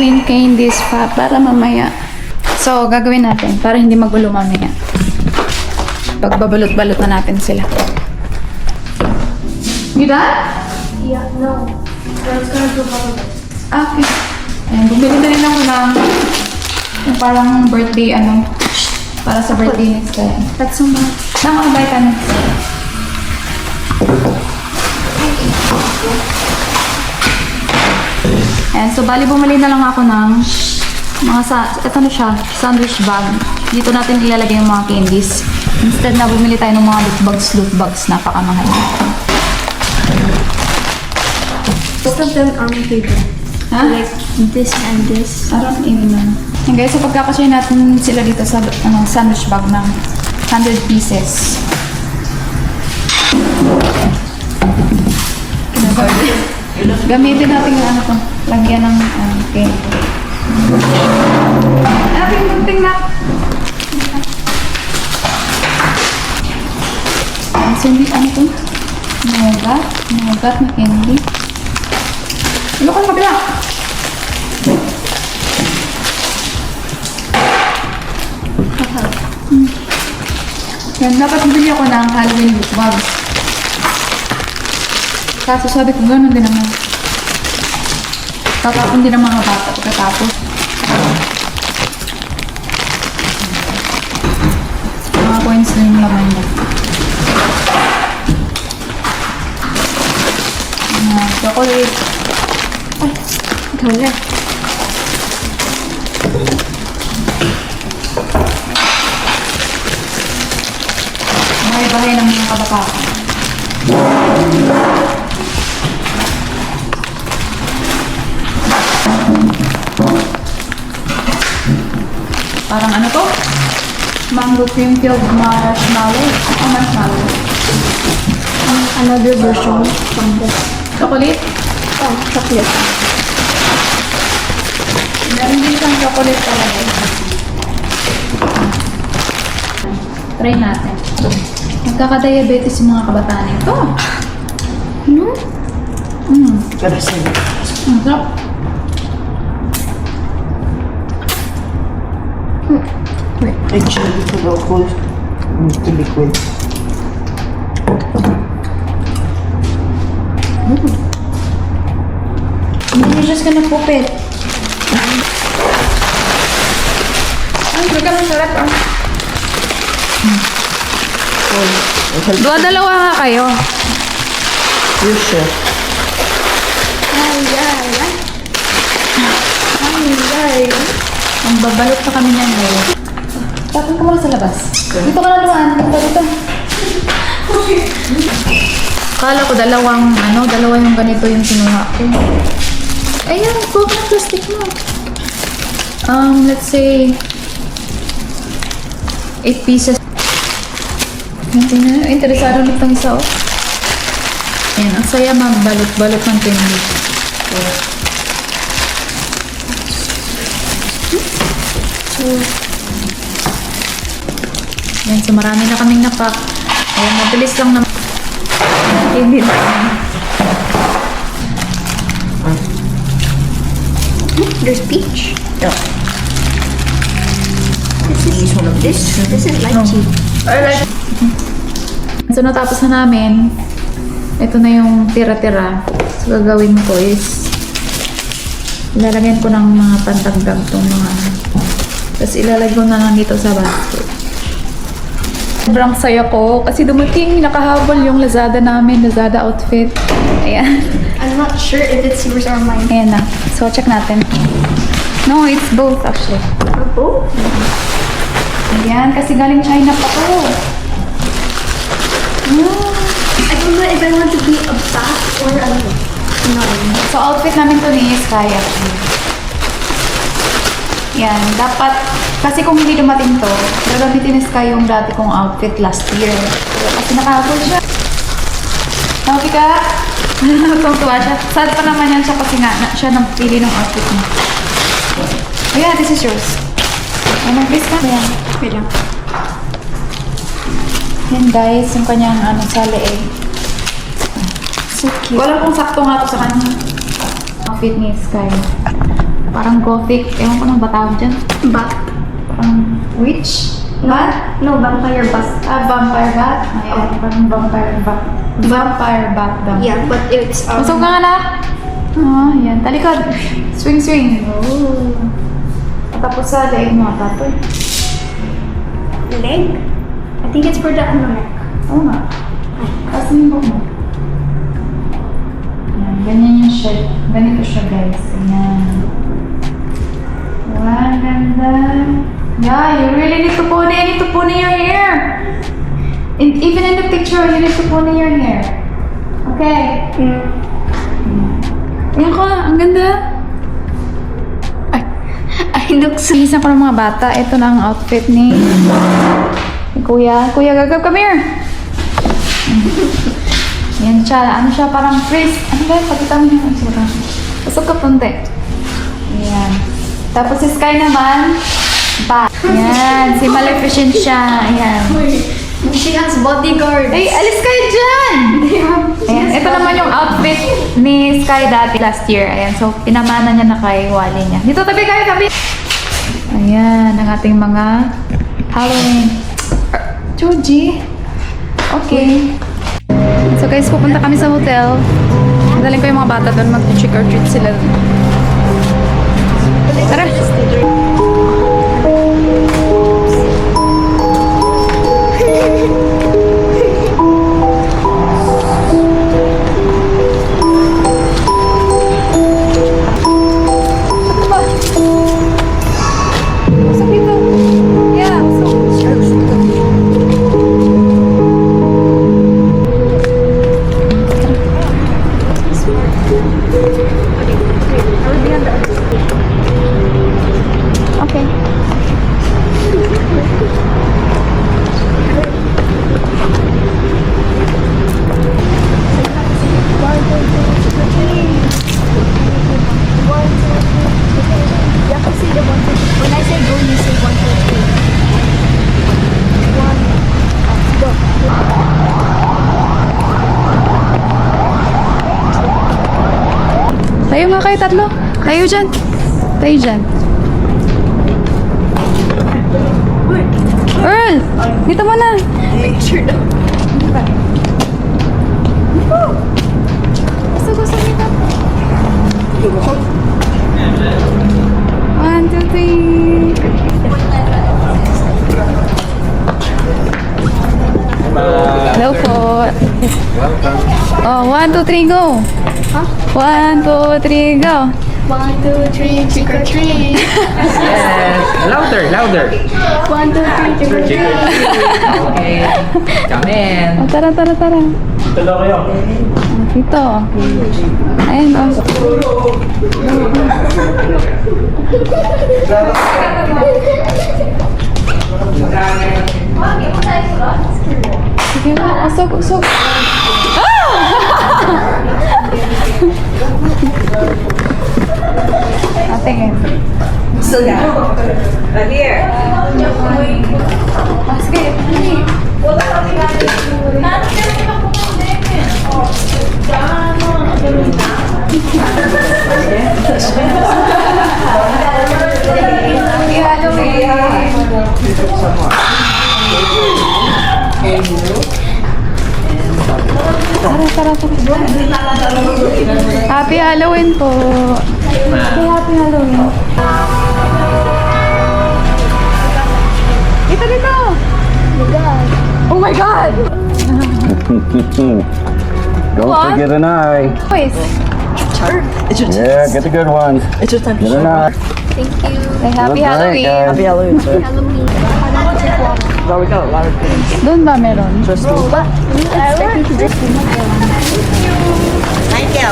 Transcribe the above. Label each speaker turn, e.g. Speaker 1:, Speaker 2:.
Speaker 1: Halloween candies pa para mamaya. So, gagawin natin para hindi magulo mamaya. Pagbabalot-balot na natin sila. You done?
Speaker 2: Yeah, no. I was gonna do all of it.
Speaker 1: Okay. Ayan, bumili na rin ako ng yung parang birthday, para sa birthday next time.
Speaker 2: That's so much.
Speaker 1: Nang vitamins. Ayan, so bali bumili na lang ako ng ito na siya, sandwich bag. Dito natin ilalagay yung mga candies. Instead na bumili tayo ng mga loot bags, napakamahal.
Speaker 2: Both of them are my favorite.
Speaker 1: Huh?
Speaker 2: Like this and this.
Speaker 1: I don't even know. And guys, so pagkakasya natin sila dito sa sandwich bag ng 100 pieces. Gamitin natin yung lagyan ng candy. Ating munting na. So, hindi Nougat na candy. Ano ka kabila? Yan, dapat bili ako ng Halloween loot bags. Kaso sabi ko, gano'n din naman. Tatapon din ang mga bata pagkatapos. Mga coins na yung laman niya. Chocolate.
Speaker 2: Ay, gala.
Speaker 1: Bahay-bahay ng mga kabataan. Parang ano to? Mango cream filled marshmallow. Marshmallow.
Speaker 2: Another version from this.
Speaker 1: Chocolate?
Speaker 2: Oh, chocolate.
Speaker 1: Meron din siyang chocolate talaga. Try natin. Nagkaka-diabetes yung mga kabataan ito. Sarap.
Speaker 3: Actually, ito daw po ito liquid.
Speaker 1: You're just gonna poop it. Ay, talaga masarap ah. Dalawa nga kayo.
Speaker 3: You sure?
Speaker 1: Ang babalot pa kami niyan ngayon. Tapon ko muna sa labas. Dito ka na naman. Dito. Kala ko dalawa yung ganito yung kinuha ko. Ayan, huwag na plastic mo. Let's say 8 pieces. Interesado nito ng isa, oh. Ayan, ang saya magbalot-balot ng candy. Ayan, so marami na kaming napak. Ayan, mabilis lang naman. Candy na.
Speaker 2: There's peach.
Speaker 3: Yeah.
Speaker 2: This is lychee.
Speaker 1: So, natapos na namin. Ito na yung tira-tira. So, gagawin ko is ilalagyan ko ng mga pantagdag itong mga tapos ilalagay ko na lang dito sa basket. Sobrang saya ko kasi dumating nakahabol yung Lazada namin, Lazada outfit. Ayan.
Speaker 2: I'm not sure if it's yours or mine.
Speaker 1: Ayan na. So, check natin. No, it's both actually.
Speaker 2: Oh?
Speaker 1: Ayan, kasi galing China pa to.
Speaker 2: I don't know if I want to be a bat or a nun.
Speaker 1: So, outfit namin to ni Kaya. Yan, dapat, kasi kung hindi dumating to, gagamitin ni Sky yung dati kong outfit last year. Kasi nakahabol siya. Okay ka? Tuwa siya. Sad pa naman yan siya kasi nga siya nang pili ng outfit niya. Oh yeah, this is yours. Ay, mag-please ka. Ayan.
Speaker 2: Wait lang.
Speaker 1: Yan guys, yung kanyang sa leeg.
Speaker 2: So cute.
Speaker 1: Walang kung sakto nga to sa kanyang outfit ni Sky. Parang gothic. Ewan ko nang ba tawag dyan.
Speaker 2: Bat.
Speaker 1: Parang witch? Bat?
Speaker 2: No, vampire bat.
Speaker 1: Vampire bat? Ayan, parang vampire bat. Vampire bat daw.
Speaker 2: Yeah, but it's
Speaker 1: Masok ka nga na. Yan. Talikod. Swing, swing. Oh. Tapos sa leeg mo, tato.
Speaker 2: leg. I think it's for the neck.
Speaker 1: Oo nga. Kasi yung buhok mo. Yan. Ganyan yung shape. Ganito siya, guys. Ayan. Wow, ganda. Yeah, you really need to pony. I need to pony your hair. And even in the picture, you need to pony your hair. Okay. Ayan ko, ang ganda.
Speaker 2: I look so...
Speaker 1: Isa ko ng mga bata. Ito na ang outfit ni Kuya. Kuya, gagab, come here. Yan siya. Ano siya? Parang freeze. Ano ba? Pakita mo yung isura. Pasok ka punti. Ayan. Tapos si Sky naman. Yan. Si Maleficent siya. Ayan.
Speaker 2: She has bodyguards.
Speaker 1: Ay, alis kayo dyan! Ayan. Ito naman yung outfit ni Sky dati last year. Ayan. So, pinamana niya na kay Wally niya. Dito, tabi kayo, tabi! Ayan. Ang ating mga Halloween. Chuji. Okay. So guys, pupunta kami sa hotel. Daling ko yung mga bata doon. Mag-trick or treat sila. Tara! Tayo nga kayo tatlo. Tayo dyan. Tayo dyan. Earl! Dito mo na.
Speaker 2: Picture daw.
Speaker 1: Gusto dito. 1, 2, 3. Hello po. Oh, 1, 2, 3, go.
Speaker 2: Huh?
Speaker 1: 1, 2, 3, go.
Speaker 2: 1, 2, 3, trick or treat.
Speaker 4: Yes! Louder, louder!
Speaker 2: 1, 2, 3, trick or treat.
Speaker 4: Okay. Come in.
Speaker 1: Oh, tara.
Speaker 4: Tulo kayo.
Speaker 1: Dito. Ayun, oh. Sige mo, usog. Tingin.
Speaker 3: So now, right here.
Speaker 1: Sige, Tara. Happy Halloween po. Happy Halloween. Dito. Oh my God!
Speaker 5: Don't
Speaker 1: What?
Speaker 5: forget an eye.
Speaker 1: Please.
Speaker 5: Yeah, get the good one.
Speaker 3: It's your time.
Speaker 5: Get an eye.
Speaker 2: Thank you.
Speaker 1: Say Happy
Speaker 5: Look
Speaker 1: Halloween.
Speaker 5: great, guys.
Speaker 3: Happy Halloween, sir.
Speaker 2: Halloween.
Speaker 3: There we go. A lot of things.
Speaker 1: Doon ba meron?
Speaker 3: Just do.
Speaker 2: But we expect you to drink.
Speaker 3: Thank you.